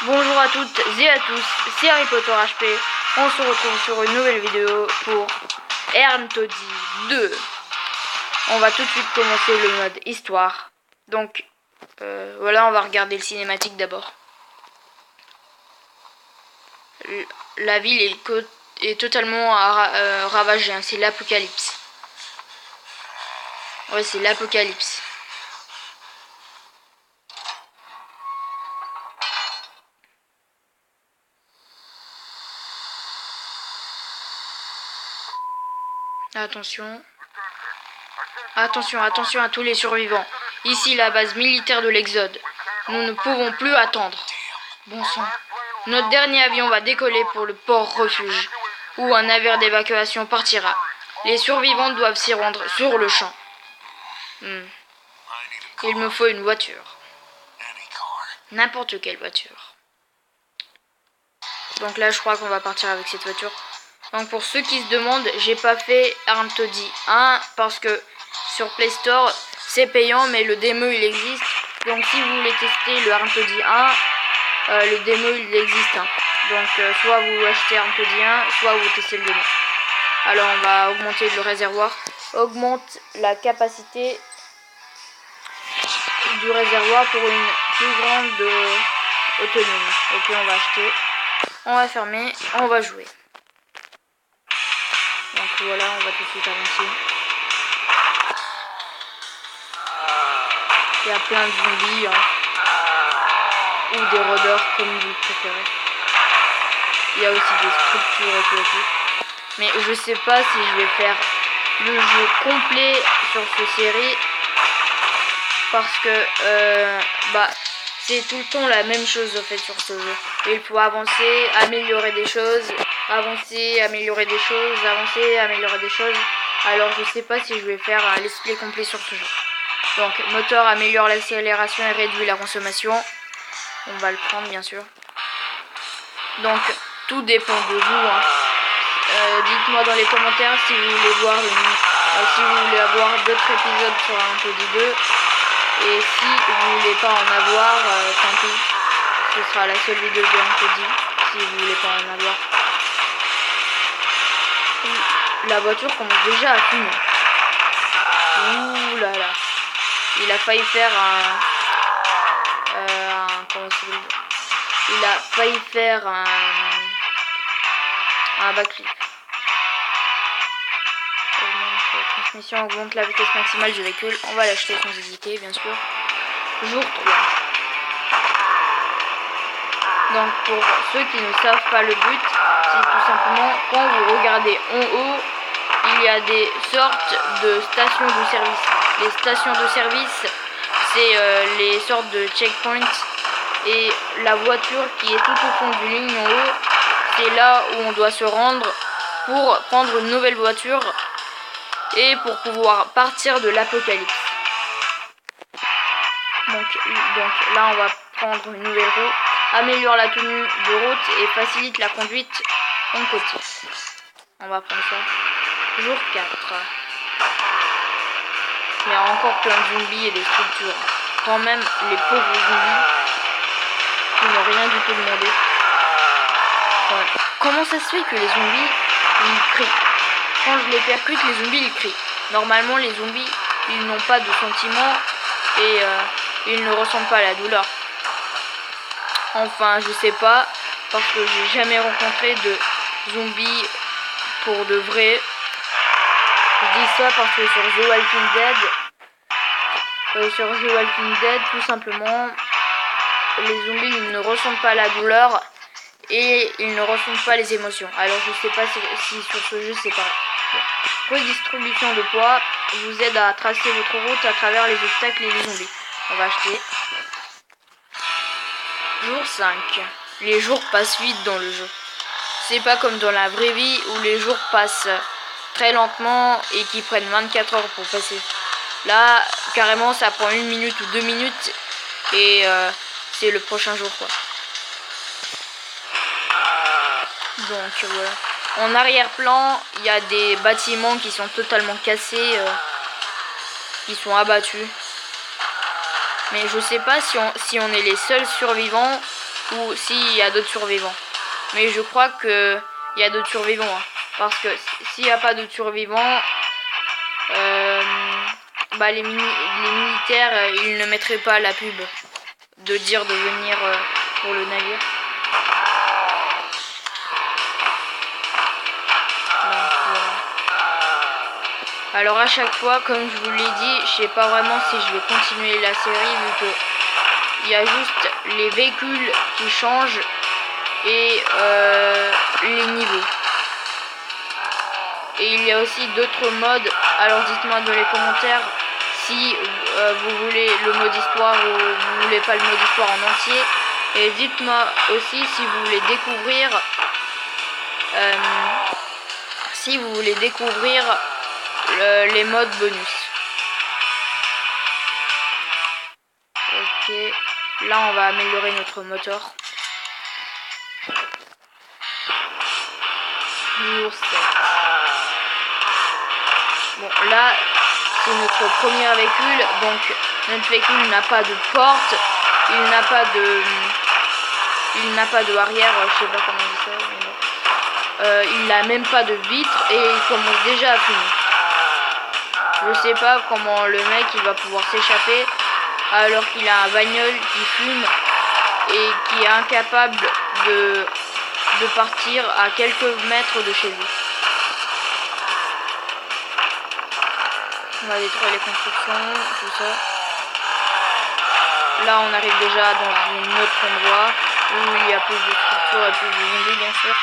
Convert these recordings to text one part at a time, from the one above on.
Bonjour à toutes et à tous, c'est Harry Potter HP. On se retrouve sur une nouvelle vidéo pour Erntodi 2. On va tout de suite commencer le mode histoire. Donc voilà, on va regarder le cinématique d'abord. La ville est totalement ravagée, hein. C'est l'apocalypse. Ouais, c'est l'apocalypse. Attention. Attention, attention à tous les survivants. Ici, la base militaire de l'Exode. Nous ne pouvons plus attendre. Bon sang. Notre dernier avion va décoller pour le port refuge, où un navire d'évacuation partira. Les survivants doivent s'y rendre sur le champ. Il me faut une voiture. N'importe quelle voiture. Donc là, je crois qu'on va partir avec cette voiture. Donc pour ceux qui se demandent, j'ai pas fait Erntodi 1 parce que sur Play Store c'est payant, mais le démo il existe. Donc si vous voulez tester le Erntodi 1, le démo il existe. Donc soit vous achetez Erntodi 1, soit vous testez le démo. Alors on va augmenter le réservoir. Augmente la capacité du réservoir pour une plus grande autonomie. Ok, on va acheter. On va fermer, on va jouer. Donc voilà, on va tout de suite avancer. Il y a plein de zombies, ou des rôdeurs comme vous préférez. Il y a aussi des structures et tout. Mais je sais pas si je vais faire le jeu complet sur cette série. Parce que c'est tout le temps la même chose en fait sur ce jeu. Il faut avancer, améliorer des choses, avancer, améliorer des choses, avancer, améliorer des choses. Alors je sais pas si je vais faire un let's play complet sur ce jeu. Donc moteur améliore l'accélération et réduit la consommation. On va le prendre bien sûr. Donc tout dépend de vous. Dites-moi dans les commentaires si vous voulez voir si vous voulez avoir d'autres épisodes sur Erntodi 2. Et si vous voulez pas en avoir, tant pis. Ce sera la seule vidéo de Erntodi si vous voulez pas en avoir. La voiture commence déjà à fumer. Ouh là là. Il a failli faire comment ça s'appelle ? Il a failli faire un backflip. La transmission augmente la vitesse maximale du véhicule. On va l'acheter sans hésiter, bien sûr. Jour 3. Donc pour ceux qui ne savent pas le but, c'est tout simplement quand vous regardez en haut, il y a des sortes de stations de service. Les stations de service, c'est les sortes de checkpoints. Et la voiture qui est tout au fond du ligne en haut, c'est là où on doit se rendre pour prendre une nouvelle voiture et pour pouvoir partir de l'apocalypse. Donc là on va prendre une nouvelle route, améliore la tenue de route et facilite la conduite en côtier. On va prendre ça. Jour 4. Il y a encore plein de zombies et des structures. Quand même les pauvres zombies qui n'ont rien du tout demandé. Ouais. Comment ça se fait que les zombies ils crient? Quand je les percute, les zombies ils crient. Normalement les zombies ils n'ont pas de sentiments et ils ne ressentent pas la douleur. Enfin je sais pas, parce que j'ai jamais rencontré de zombies pour de vrai. Je dis ça parce que sur The Walking Dead, tout simplement, les zombies ils ne ressentent pas la douleur et ils ne ressentent pas les émotions. Alors je sais pas si sur ce jeu c'est pareil. Bon. Redistribution de poids vous aide à tracer votre route à travers les obstacles et les zombies. On va acheter. Jour 5. Les jours passent vite dans le jeu. C'est pas comme dans la vraie vie où les jours passent très lentement et qui prennent 24 heures pour passer. Là, carrément, ça prend 1 minute ou 2 minutes et c'est le prochain jour, quoi. Donc voilà. En arrière-plan, il y a des bâtiments qui sont totalement cassés, qui sont abattus. Mais je sais pas si on est les seuls survivants ou s'il y a d'autres survivants. Mais je crois que il y a d'autres survivants, hein, parce que s'il n'y a pas d'autres survivants, bah les militaires ils ne mettraient pas la pub de dire de venir pour le navire. Donc, alors à chaque fois, comme je vous l'ai dit, je sais pas vraiment si je vais continuer la série vu que il y a juste les véhicules qui changent et les niveaux. Et il y a aussi d'autres modes. Alors dites-moi dans les commentaires si vous voulez le mode histoire ou vous voulez pas le mode histoire en entier. Et dites-moi aussi si vous voulez découvrir les modes bonus. Ok, là on va améliorer notre moteur. Jour 7. Bon, là c'est notre premier véhicule, donc notre véhicule n'a pas de porte, il n'a pas de arrière, je sais pas comment on dit ça, mais bon. Il n'a même pas de vitre et il commence déjà à fumer. Je sais pas comment le mec il va pouvoir s'échapper alors qu'il a un bagnole qui fume et qui est incapable de partir à quelques mètres de chez lui. On va détruire les constructions, tout ça. Là on arrive déjà dans un autre endroit où il y a plus de structures et plus de zombies bien sûr.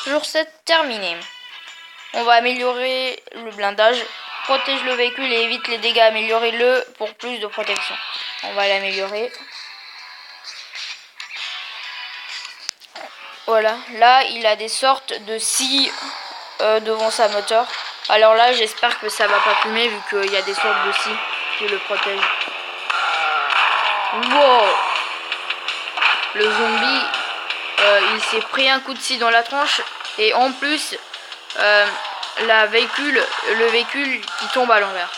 Jour 7 terminé. On va améliorer le blindage. Protège le véhicule et évite les dégâts. Améliorez-le pour plus de protection. On va l'améliorer. Voilà. Là, il a des sortes de scies devant sa moteur. Alors là, j'espère que ça va pas fumer vu qu'il y a des sortes de scies qui le protègent. Wow! Le zombie, il s'est pris un coup de scie dans la tronche. Et en plus, le véhicule qui tombe à l'envers.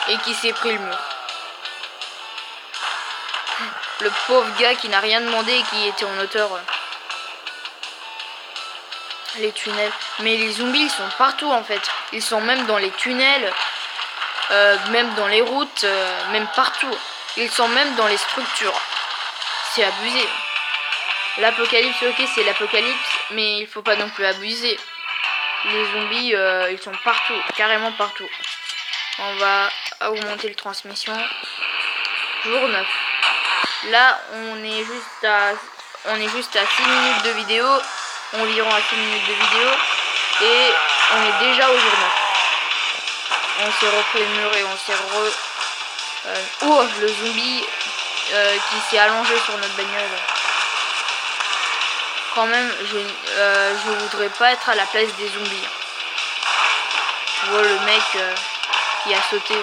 Et qui s'est pris le mur. Le pauvre gars qui n'a rien demandé et qui était en hauteur. Les tunnels. Mais les zombies, ils sont partout en fait. Ils sont même dans les tunnels. Même dans les routes. Même partout. Ils sont même dans les structures. C'est abusé. L'apocalypse, ok, c'est l'apocalypse. Mais il faut pas non plus abuser. Les zombies, ils sont partout. Carrément partout. On va augmenter le transmission. Jour 9. Là, on est juste à 6 minutes de vidéo. Environ à 6 minutes de vidéo. Et on est déjà au jour 9. On s'est repris le mur et on s'est oh, le zombie qui s'est allongé sur notre bagnole. Quand même, je voudrais pas être à la place des zombies. Je vois le mec qui a sauté.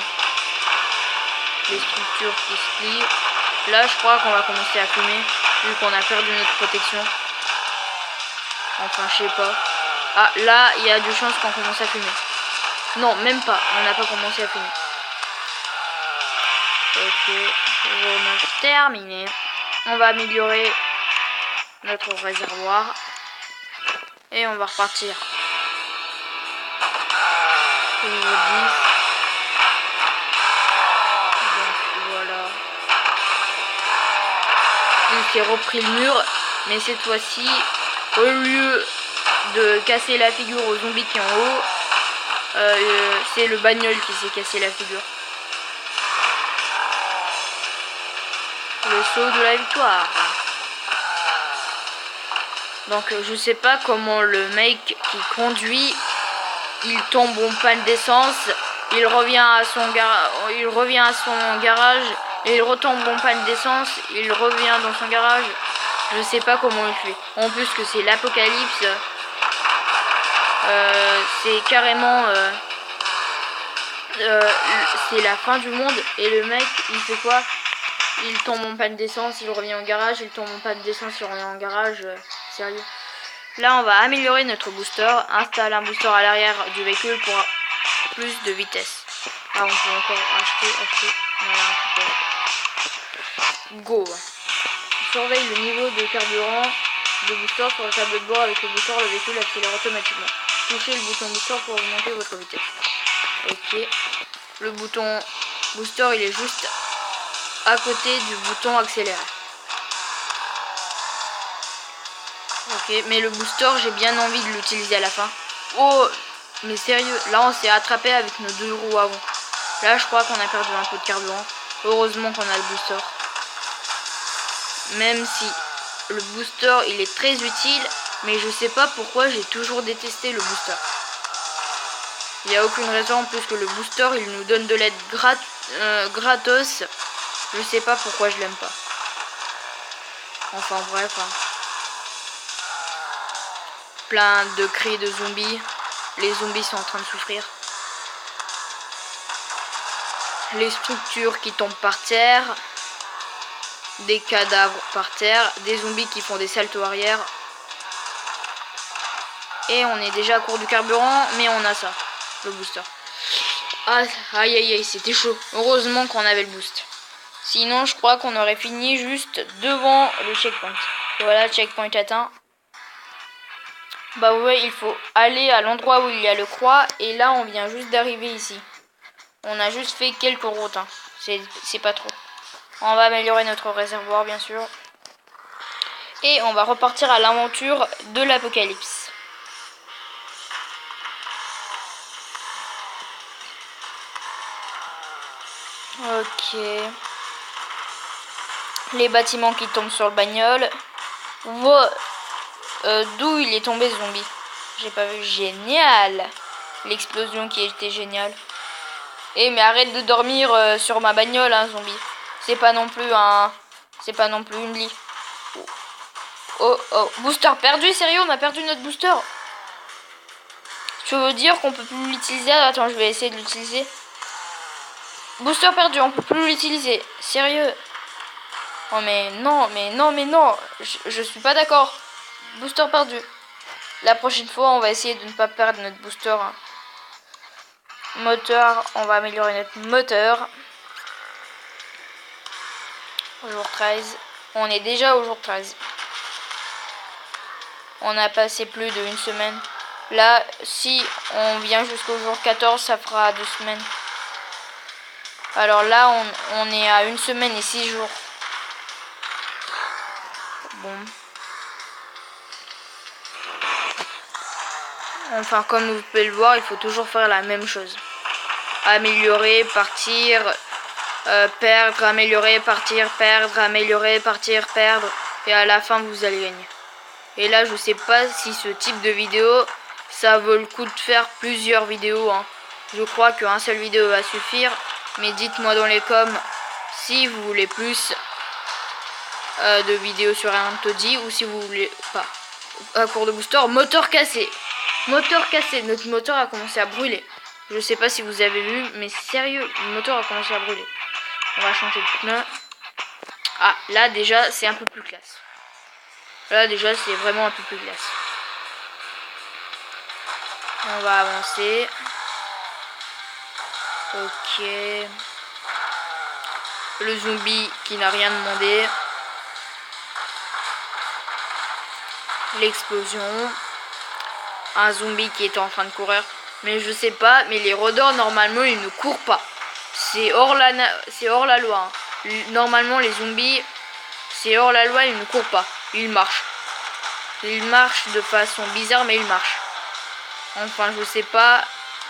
Les structures qui se plient. Là, je crois qu'on va commencer à fumer, vu qu'on a perdu notre protection. Enfin, je sais pas. Ah, là, il y a de chances qu'on commence à fumer. Non, même pas. On n'a pas commencé à fumer. Ok, on a terminé. On va améliorer notre réservoir. Et on va repartir. Niveau 10. Donc, voilà. Il s'est repris le mur. Mais cette fois-ci, au lieu de casser la figure aux zombies qui est en haut, c'est le bagnole qui s'est cassé la figure. Le saut de la victoire. Donc je sais pas comment le mec qui conduit, il tombe en panne d'essence, il revient à son garage, et il retombe en panne d'essence, il revient dans son garage. Je sais pas comment il fait. En plus que c'est l'apocalypse, c'est carrément c'est la fin du monde et le mec il fait quoi? Il tombe en panne d'essence, il revient au garage, il tombe en panne d'essence, il revient en garage, sérieux. Là on va améliorer notre booster, installe un booster à l'arrière du véhicule pour plus de vitesse. Ah, on peut encore acheter, voilà, on peut... Go. surveille le niveau de carburant de booster sur le tableau de bord. Avec le booster, le véhicule accélère automatiquement. Touchez le bouton booster pour augmenter votre vitesse. Ok. Le bouton booster, il est juste à côté du bouton accélérer. Ok, mais le booster, j'ai bien envie de l'utiliser à la fin. Oh, mais sérieux, là on s'est attrapé avec nos 2 roues avant. Là, je crois qu'on a perdu un peu de carburant. Heureusement qu'on a le booster. Même si le booster, il est très utile, mais je sais pas pourquoi j'ai toujours détesté le booster. Il n'y a aucune raison, puisque le booster, il nous donne de l'aide gratos. Je sais pas pourquoi je l'aime pas. Enfin bref. Hein. Plein de cris de zombies. Les zombies sont en train de souffrir. Les structures qui tombent par terre. Des cadavres par terre. Des zombies qui font des saltos arrière. Et on est déjà à court du carburant, mais on a ça. Le booster. Ah, aïe aïe aïe, c'était chaud. Heureusement qu'on avait le boost. Sinon, je crois qu'on aurait fini juste devant le checkpoint. Voilà, checkpoint atteint. Bah ouais, il faut aller à l'endroit où il y a le croix. Et là, on vient juste d'arriver ici. On a juste fait quelques routes. Hein. C'est pas trop. On va améliorer notre réservoir, bien sûr. Et on va repartir à l'aventure de l'apocalypse. Ok. Les bâtiments qui tombent sur le bagnole. D'où il est tombé ce zombie? J'ai pas vu. Génial. L'explosion qui était géniale. Eh mais arrête de dormir sur ma bagnole, hein, zombie. C'est pas non plus un... C'est pas non plus une lit. Oh oh. Booster perdu, sérieux, on a perdu notre booster. Tu veux dire qu'on peut plus l'utiliser? Attends, je vais essayer de l'utiliser. Booster perdu, on peut plus l'utiliser. Sérieux? Oh mais non, mais non, mais non. Je suis pas d'accord. Booster perdu. La prochaine fois, on va essayer de ne pas perdre notre booster. Moteur, on va améliorer notre moteur. Au jour 13. On est déjà au jour 13. On a passé plus d'une semaine. Là, si on vient jusqu'au jour 14, ça fera 2 semaines. Alors là, on est à 1 semaine et 6 jours. Bon. Enfin, comme vous pouvez le voir, il faut toujours faire la même chose. Améliorer, partir, perdre, améliorer, partir, perdre, améliorer, partir, perdre. Et à la fin, vous allez gagner. Et là, je sais pas si ce type de vidéo, ça vaut le coup de faire plusieurs vidéos. Hein. Je crois qu'un seul vidéo va suffire. Mais dites-moi dans les coms si vous voulez plus de vidéos sur un taudis ou si vous voulez pas. À court de booster, moteur cassé. Moteur cassé, notre moteur a commencé à brûler. Je sais pas si vous avez vu, mais sérieux, le moteur a commencé à brûler. On va changer de pneu. Ah, là déjà, c'est un peu plus classe. Là déjà, c'est vraiment un peu plus classe. On va avancer. Ok. Le zombie qui n'a rien demandé. L'explosion. Un zombie qui est en train de courir. Mais je sais pas, mais les rôdeurs normalement ils ne courent pas. C'est hors la loi. Hein. Normalement les zombies, c'est hors la loi, ils ne courent pas. Ils marchent. Ils marchent de façon bizarre, mais ils marchent. Enfin, je sais pas,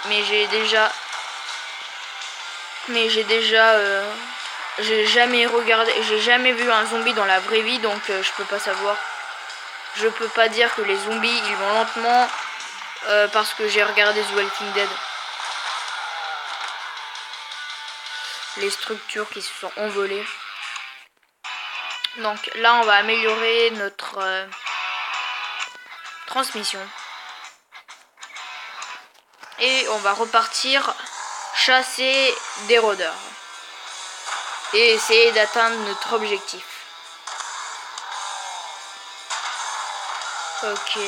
mais j'ai déjà j'ai jamais regardé, j'ai jamais vu un zombie dans la vraie vie, donc je peux pas savoir. Je peux pas dire que les zombies ils vont lentement parce que j'ai regardé The Walking Dead. Les structures qui se sont envolées. Donc là on va améliorer notre transmission. Et on va repartir chasser des rôdeurs. Et essayer d'atteindre notre objectif. Ok.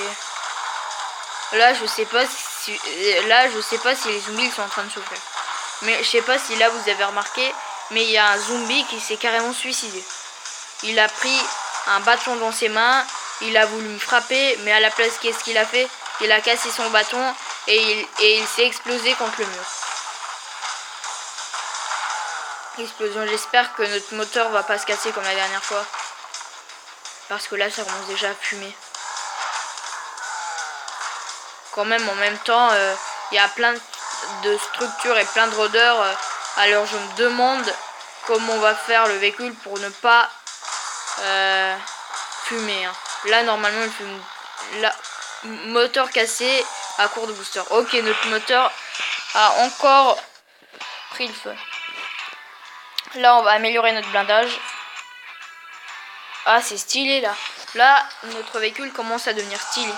Là je sais pas si les zombies sont en train de souffrir. Mais je sais pas si là vous avez remarqué, mais il y a un zombie qui s'est carrément suicidé. Il a pris un bâton dans ses mains. Il a voulu me frapper, mais à la place, qu'est-ce qu'il a fait? Il a cassé son bâton et il s'est explosé contre le mur. Explosion. J'espère que notre moteur va pas se casser comme la dernière fois. Parce que là, ça commence déjà à fumer. Quand même, en même temps, il y a plein de structures et plein de rôdeurs. Alors, je me demande comment on va faire le véhicule pour ne pas fumer. Hein. Là, normalement, il fume. Là, moteur cassé à court de booster. Ok, notre moteur a encore pris le feu. Là, on va améliorer notre blindage. Ah, c'est stylé là. Là, notre véhicule commence à devenir stylé.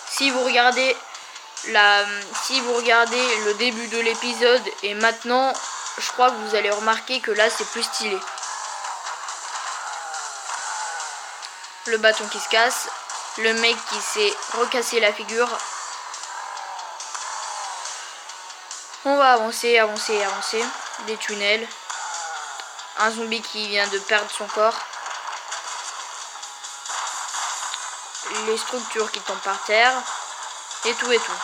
Si vous regardez le début de l'épisode et maintenant, je crois que vous allez remarquer que là, c'est plus stylé. Le bâton qui se casse, le mec qui s'est recassé la figure. On va avancer, avancer, avancer. Des tunnels. Un zombie qui vient de perdre son corps. Les structures qui tombent par terre. Et tout et tout.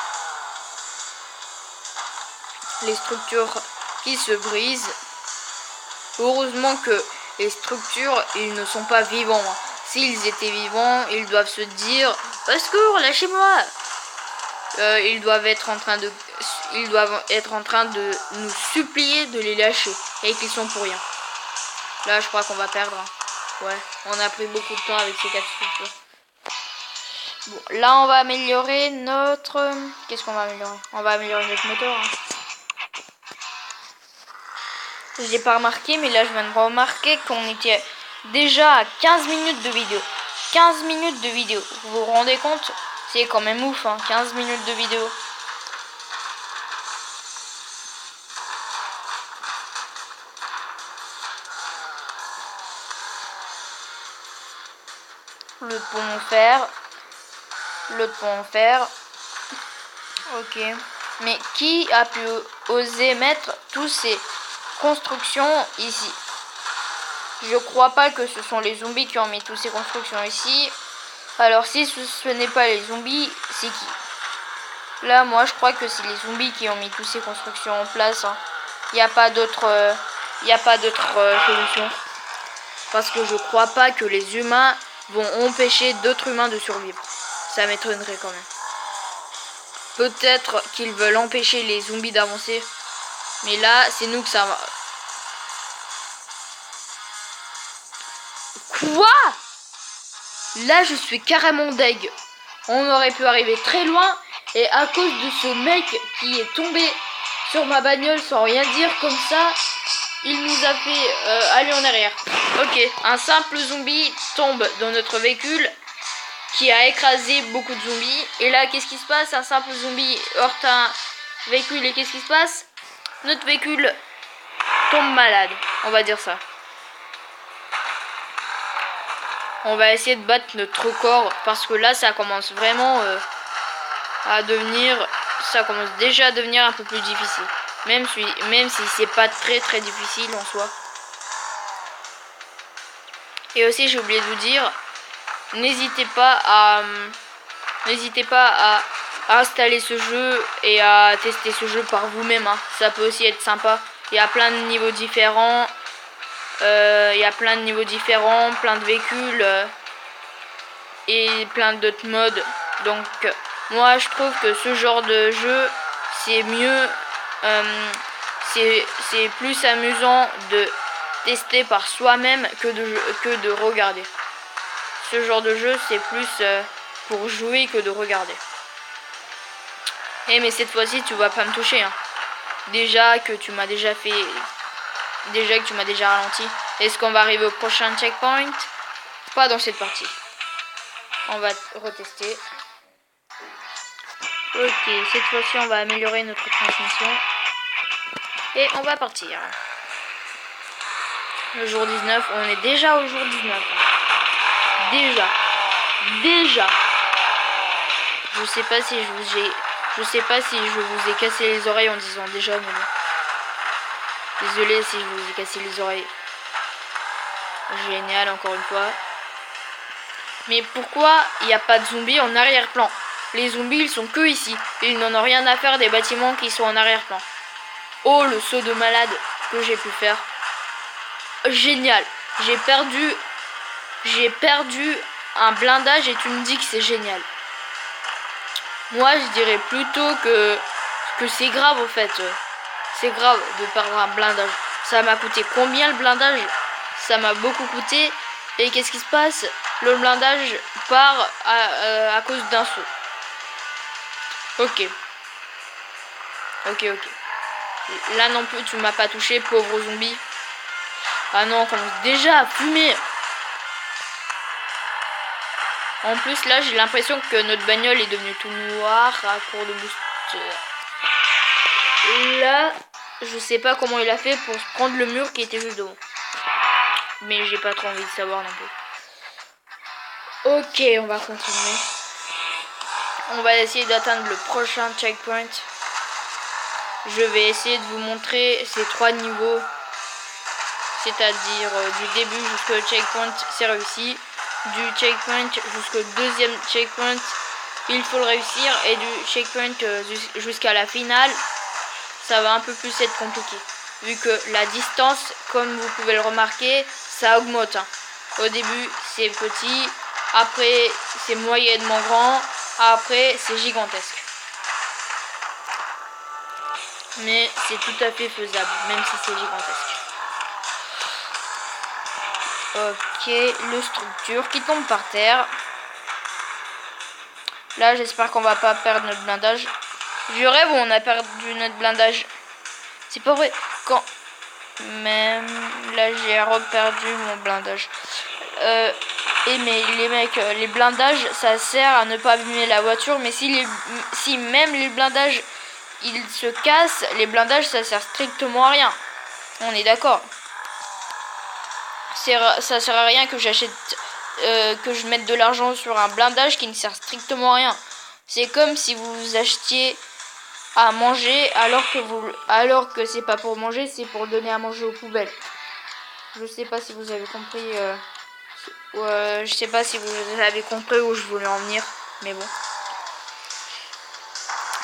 Les structures qui se brisent. Heureusement que les structures, ils ne sont pas vivants. S'ils étaient vivants, ils doivent se dire « Au secours, lâchez-moi !» Ils doivent être en train de nous supplier de les lâcher. Et qu'ils sont pour rien. Là, je crois qu'on va perdre. Ouais, on a pris beaucoup de temps avec ces 4 structures. Bon, là, on va améliorer notre... Qu'est-ce qu'on va améliorer? On va améliorer notre moteur. Hein. Je n'ai pas remarqué, mais là, je viens de remarquer qu'on était déjà à 15 minutes de vidéo. 15 minutes de vidéo. Vous vous rendez compte? C'est quand même ouf, hein, 15 minutes de vidéo. Le pont en fer. L'autre pont en fer. Ok. Mais qui a pu oser mettre tous ces constructions ici? Je crois pas que ce sont les zombies qui ont mis toutes ces constructions ici. Alors si ce n'est pas les zombies, c'est qui? Là, moi, je crois que c'est les zombies qui ont mis toutes ces constructions en place. Il n'y a pas d'autre solution. Parce que je crois pas que les humains vont empêcher d'autres humains de survivre. Ça m'étonnerait quand même. Peut-être qu'ils veulent empêcher les zombies d'avancer. Mais là, c'est nous que ça va. Quoi? Là, je suis carrément deg. On aurait pu arriver très loin. Et à cause de ce mec qui est tombé sur ma bagnole sans rien dire comme ça, il nous a fait aller en arrière. Ok, un simple zombie tombe dans notre véhicule qui a écrasé beaucoup de zombies. Et là, qu'est-ce qui se passe? Un simple zombie heurte un véhicule et qu'est-ce qui se passe? Notre véhicule tombe malade, on va dire ça. On va essayer de battre notre record parce que là, ça commence vraiment à devenir... Ça commence déjà à devenir un peu plus difficile. Même si c'est pas très difficile en soi. Et aussi, j'ai oublié de vous dire, n'hésitez pas à installer ce jeu et à tester ce jeu par vous-même. Hein. Ça peut aussi être sympa. Il y a plein de niveaux différents. Plein de véhicules et plein d'autres modes. Donc, moi, je trouve que ce genre de jeu, c'est mieux. C'est plus amusant de tester par soi-même que de regarder. Ce genre de jeu, c'est plus pour jouer que de regarder. Mais cette fois-ci, tu vas pas me toucher. Hein. Déjà que tu m'as déjà ralenti. Est-ce qu'on va arriver au prochain checkpoint? Pas dans cette partie. On va retester. Ok, cette fois-ci, on va améliorer notre transmission. Et on va partir. Le jour 19, on est déjà au jour 19. Déjà. Je sais pas si je vous ai cassé les oreilles en disant déjà, mais bon. Désolé si je vous ai cassé les oreilles. Génial, encore une fois. Mais pourquoi il n'y a pas de zombies en arrière-plan? Les zombies, ils sont que ici. Ils n'en ont rien à faire des bâtiments qui sont en arrière-plan. Oh, le saut de malade que j'ai pu faire. Génial. J'ai perdu un blindage et tu me dis que c'est génial. Moi, je dirais plutôt que c'est grave, au fait. C'est grave de perdre un blindage. Ça m'a coûté combien le blindage? Ça m'a beaucoup coûté. Et qu'est-ce qui se passe? Le blindage part à cause d'un saut. Ok. Ok. Là non plus, tu m'as pas touché, pauvre zombie. Ah non, on commence déjà à fumer. En plus, là, j'ai l'impression que notre bagnole est devenue tout noire à court de booster. Là, je sais pas comment il a fait pour prendre le mur qui était juste devant. Mais j'ai pas trop envie de savoir non plus. Ok, on va continuer. On va essayer d'atteindre le prochain checkpoint. Je vais essayer de vous montrer ces 3 niveaux. C'est-à-dire du début jusqu'au checkpoint, c'est réussi. Du checkpoint jusqu'au deuxième checkpoint, il faut le réussir. Et du checkpoint jusqu'à la finale, ça va un peu plus être compliqué. Vu que la distance, comme vous pouvez le remarquer, ça augmente. Au début, c'est petit. Après, c'est moyennement grand. Après, c'est gigantesque. Mais c'est tout à fait faisable, même si c'est gigantesque. Ok, le structure qui tombe par terre. Là, j'espère qu'on va pas perdre notre blindage. Je rêve où on a perdu notre blindage. C'est pas vrai. Quand même, là, j'ai reperdu mon blindage. Mais les mecs, les blindages, ça sert à ne pas abîmer la voiture. Mais si même les blindages, ils se cassent, les blindages, ça sert strictement à rien. On est d'accord. Ça sert à rien que j'achète, que je mette de l'argent sur un blindage qui ne sert strictement à rien. C'est comme si vous achetiez à manger alors que c'est pas pour manger, c'est pour donner à manger aux poubelles. Je sais pas si vous avez compris. Je sais pas si vous avez compris où je voulais en venir, mais bon.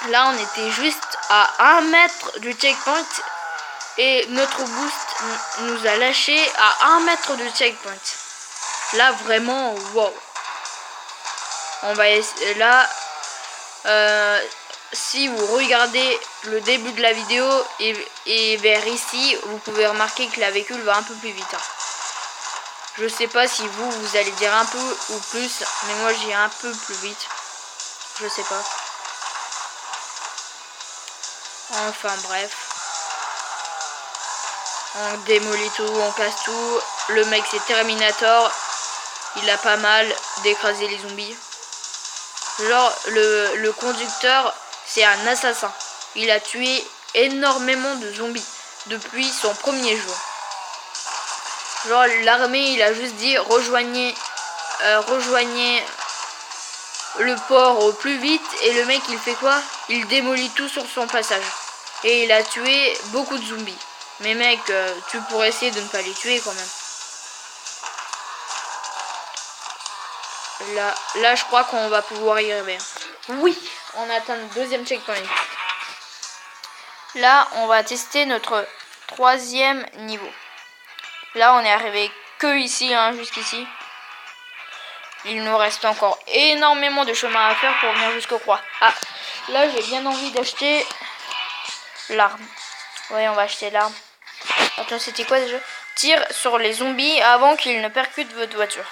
Là, on était juste à 1 mètre du checkpoint et notre boost nous a lâché à 1 mètre du checkpoint. Là, vraiment, wow. On va essayer, là, si vous regardez le début de la vidéo et vers ici, vous pouvez remarquer que la véhicule va un peu plus vite. Je sais pas si vous allez dire un peu ou plus, mais moi j'ai un peu plus vite. Je sais pas. Enfin bref. On démolit tout, on casse tout. Le mec c'est Terminator. Il a pas mal d'écraser les zombies. Genre le conducteur c'est un assassin. Il a tué énormément de zombies depuis son premier jour. Genre l'armée il a juste dit rejoignez le port au plus vite et le mec il fait quoi? Il démolit tout sur son passage. Et il a tué beaucoup de zombies. Mais mec, tu pourrais essayer de ne pas les tuer quand même. Là je crois qu'on va pouvoir y arriver. Oui, on atteint le deuxième checkpoint. Là on va tester notre 3e niveau. Là on est arrivé que ici, jusqu'ici. Il nous reste encore énormément de chemin à faire pour venir jusqu'au croix. Ah, là j'ai bien envie d'acheter l'arme. Ouais, on va acheter l'arme. Attends, c'était quoi déjà? Tire sur les zombies avant qu'ils ne percutent votre voiture.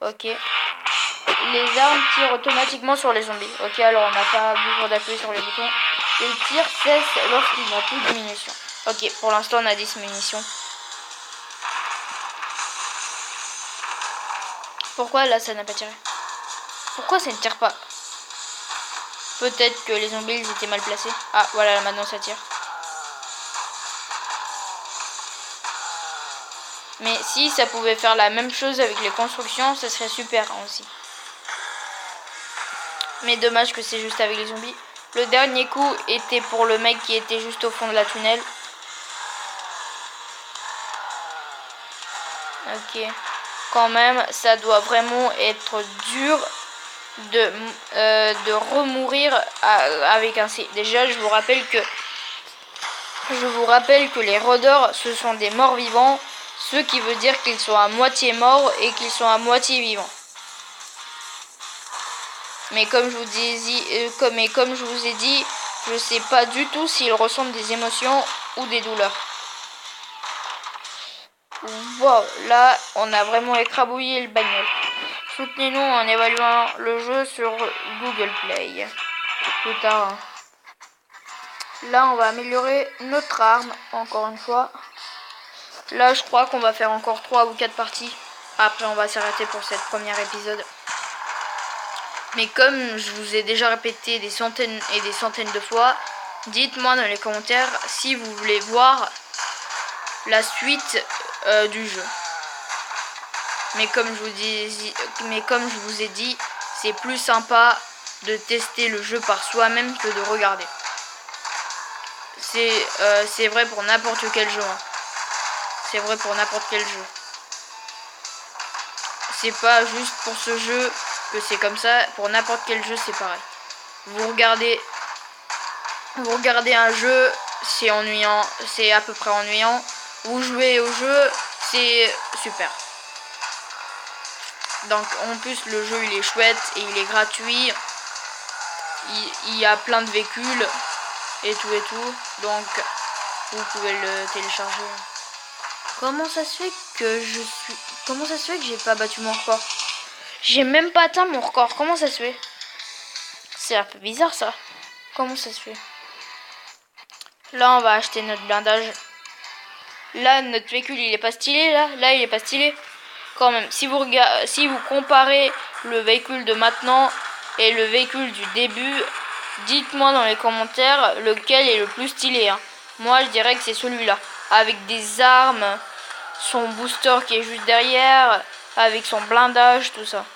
Ok. Les armes tirent automatiquement sur les zombies. Ok, alors on n'a pas besoin d'appuyer sur les boutons. Et le tir cesse lorsqu'il n'y a plus de munitions. Ok, pour l'instant on a 10 munitions. Pourquoi là ça n'a pas tiré? Pourquoi ça ne tire pas? Peut-être que les zombies ils étaient mal placés. Ah voilà, maintenant ça tire. Mais si ça pouvait faire la même chose avec les constructions, ça serait super aussi. Mais dommage que c'est juste avec les zombies. Le dernier coup était pour le mec qui était juste au fond de la tunnel. Ok. quand même, ça doit vraiment être dur de remourir avec un C. Déjà, je vous rappelle que les rôdeurs, ce sont des morts vivants, ce qui veut dire qu'ils sont à moitié morts et qu'ils sont à moitié vivants. Mais comme je vous ai dit, je sais pas du tout s'ils ressentent des émotions ou des douleurs. Wow, là, on a vraiment écrabouillé le bagnole. Soutenez-nous en évaluant le jeu sur Google Play. Plus tard. Là, on va améliorer notre arme, encore une fois. Là, je crois qu'on va faire encore 3 ou 4 parties. Après, on va s'arrêter pour cette première épisode. Mais comme je vous ai déjà répété des centaines et des centaines de fois, dites-moi dans les commentaires si vous voulez voir la suite du jeu. Mais comme je vous ai dit, c'est plus sympa de tester le jeu par soi-même que de regarder. C'est vrai pour n'importe quel jeu. Hein. C'est vrai pour n'importe quel jeu. C'est pas juste pour ce jeu que c'est comme ça. Pour n'importe quel jeu, c'est pareil. Vous regardez un jeu, c'est ennuyant, c'est à peu près ennuyant. Vous jouez au jeu, c'est super. Donc en plus le jeu il est chouette et il est gratuit. Il y a plein de véhicules et tout. Donc vous pouvez le télécharger. Comment ça se fait que j'ai pas battu mon record? J'ai même pas atteint mon record. Comment ça se fait? C'est un peu bizarre ça. Comment ça se fait? Là on va acheter notre blindage. Là notre véhicule il est pas stylé là il est pas stylé. Quand même, si vous comparez le véhicule de maintenant et le véhicule du début, dites-moi dans les commentaires lequel est le plus stylé. Hein. Moi, je dirais que c'est celui-là, avec des armes, son booster qui est juste derrière, avec son blindage, tout ça.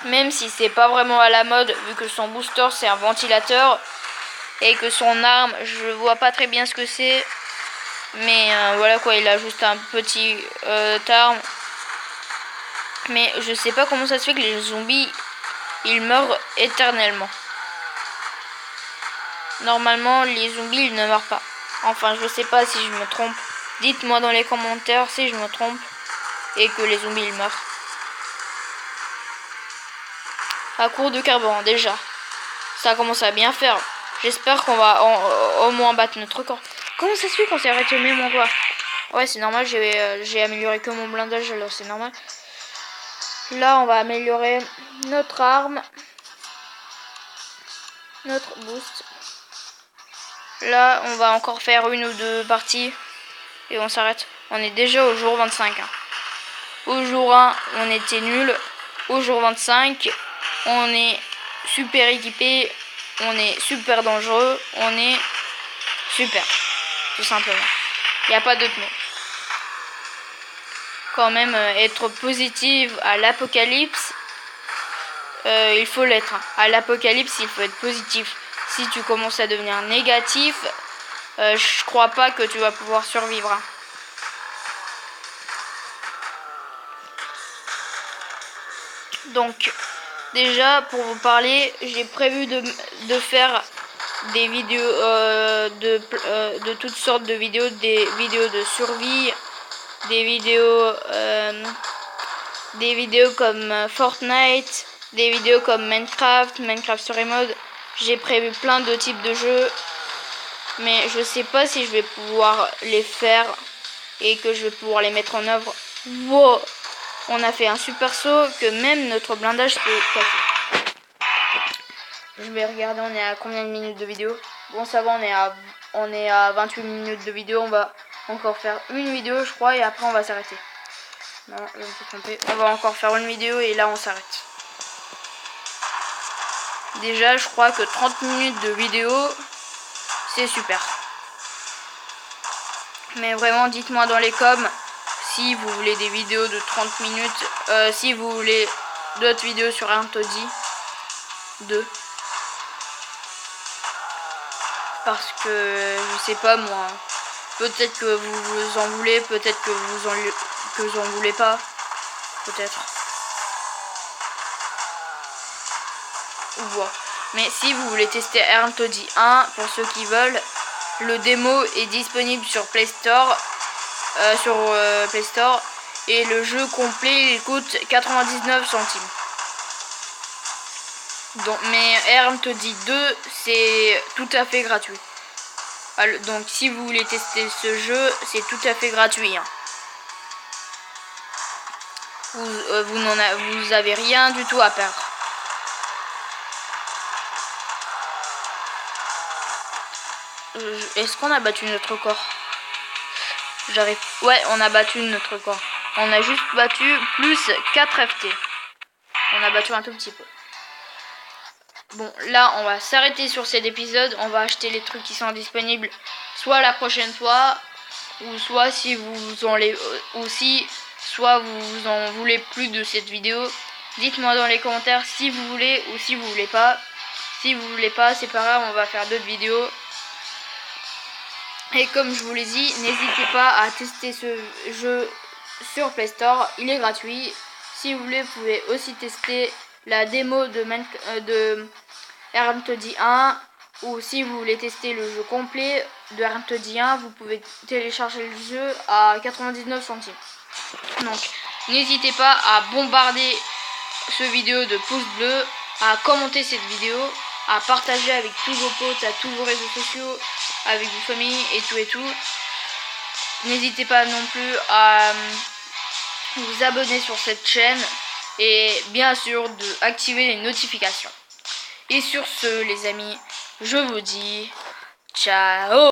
Même si c'est pas vraiment à la mode, vu que son booster c'est un ventilateur et que son arme, je vois pas très bien ce que c'est, mais voilà quoi, il a juste un petit arme. Mais je sais pas comment ça se fait que les zombies, ils meurent éternellement. Normalement, les zombies, ils ne meurent pas. Enfin, je sais pas si je me trompe. Dites-moi dans les commentaires si je me trompe et que les zombies, ils meurent. À court de carburant, déjà. Ça commence à bien faire. J'espère qu'on va au moins battre notre record. Comment ça se fait qu'on s'est arrêté au même endroit? Ouais, c'est normal, j'ai amélioré que mon blindage, alors c'est normal. Là, on va améliorer notre arme. Notre boost. Là, on va encore faire une ou deux parties. Et on s'arrête. On est déjà au jour 25. Hein. Au jour 1, on était nul. Au jour 25, on est super équipé. On est super dangereux. On est super. Tout simplement. Il n'y a pas d'autre mot. Quand même, être positive à l'apocalypse, il faut l'être. Hein. À l'apocalypse, il faut être positif. Si tu commences à devenir négatif, je crois pas que tu vas pouvoir survivre. Hein. Donc, déjà, pour vous parler, j'ai prévu de faire des vidéos de toutes sortes de vidéos, des vidéos de survie, des vidéos comme Fortnite, des vidéos comme Minecraft Story Mode. J'ai prévu plein de types de jeux, mais je sais pas si je vais pouvoir les faire et que je vais pouvoir les mettre en œuvre. Wow, on a fait un super saut que même notre blindage s'est cassé. Je vais regarder, on est à combien de minutes de vidéo? Bon, ça va, on est à 28 minutes de vidéo. On va encore faire une vidéo, je crois, et après on va s'arrêter. Non, je me suis trompé. On va encore faire une vidéo et là on s'arrête. Déjà, je crois que 30 minutes de vidéo, c'est super. Mais vraiment, dites-moi dans les coms si vous voulez des vidéos de 30 minutes. Si vous voulez d'autres vidéos sur un taudis 2. Parce que, je sais pas moi, peut-être que vous en voulez, peut-être que vous en voulez pas. peut-être. Voilà. Mais si vous voulez tester Erntodi 1, pour ceux qui veulent, le démo est disponible sur Play Store. Play Store. Et le jeu complet il coûte 99 centimes. Donc, mais Erntodi 2 c'est tout à fait gratuit. Alors, donc si vous voulez tester ce jeu, c'est tout à fait gratuit. Hein. Vous avez rien du tout à perdre. Est-ce qu'on a battu notre record? J'arrive. Ouais, on a battu notre record. On a juste battu plus 4 FT. On a battu un tout petit peu. Bon, là, on va s'arrêter sur cet épisode. On va acheter les trucs qui sont disponibles soit la prochaine fois, ou soit si vous en voulez aussi, soit vous en voulez plus de cette vidéo. Dites-moi dans les commentaires si vous voulez ou si vous voulez pas. Si vous voulez pas, c'est pas grave, on va faire d'autres vidéos. Et comme je vous l'ai dit, n'hésitez pas à tester ce jeu sur Play Store, il est gratuit. Si vous voulez, vous pouvez aussi tester la démo de Erntodi 1. Ou si vous voulez tester le jeu complet de Erntodi 1, vous pouvez télécharger le jeu à 99 centimes. Donc, n'hésitez pas à bombarder ce vidéo de pouces bleus, à commenter cette vidéo, à partager avec tous vos potes, à tous vos réseaux sociaux, avec vos familles et tout. N'hésitez pas non plus à vous abonner sur cette chaîne et bien sûr d'activer les notifications. Et sur ce les amis, je vous dis ciao.